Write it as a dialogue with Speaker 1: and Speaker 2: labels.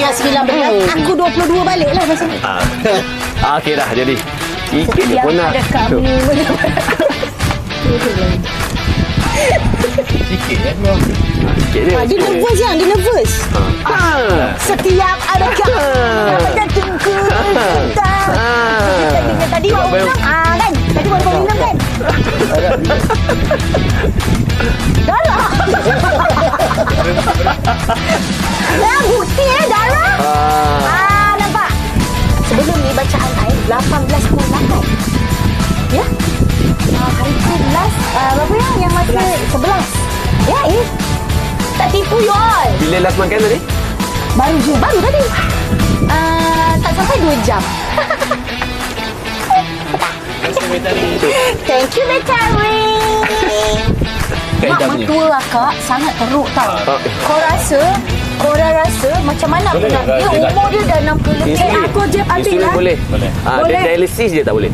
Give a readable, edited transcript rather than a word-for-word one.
Speaker 1: ingat 19, aku 22 balik lah masa ni.
Speaker 2: Okey dah jadi. Sikit je pun nak.
Speaker 1: Ada kami.
Speaker 2: Sikit je. Sikit je.
Speaker 1: Dia nervous yang, dia nervous. Setiap ada kami jantungku cinta. Tadi baru minum kan? Tadi baru minum kan? Dah lah. Dah bukti darah. Nampak? Sebelum ni bacaan air 18.8. Ya? Hari ke-11 berapa yang masih 11. Ya, tak tipu you all.
Speaker 2: Bila last makan tadi?
Speaker 1: Baru tadi. Tak sampai 2 jam. Thank you, Betari. Mak mertua akak sangat teruk tau. Korang rasa macam mana pula? Dia umur dia dah 60 lebih. Aku je ambil lah.
Speaker 2: Boleh. Dia dialisis je tak boleh.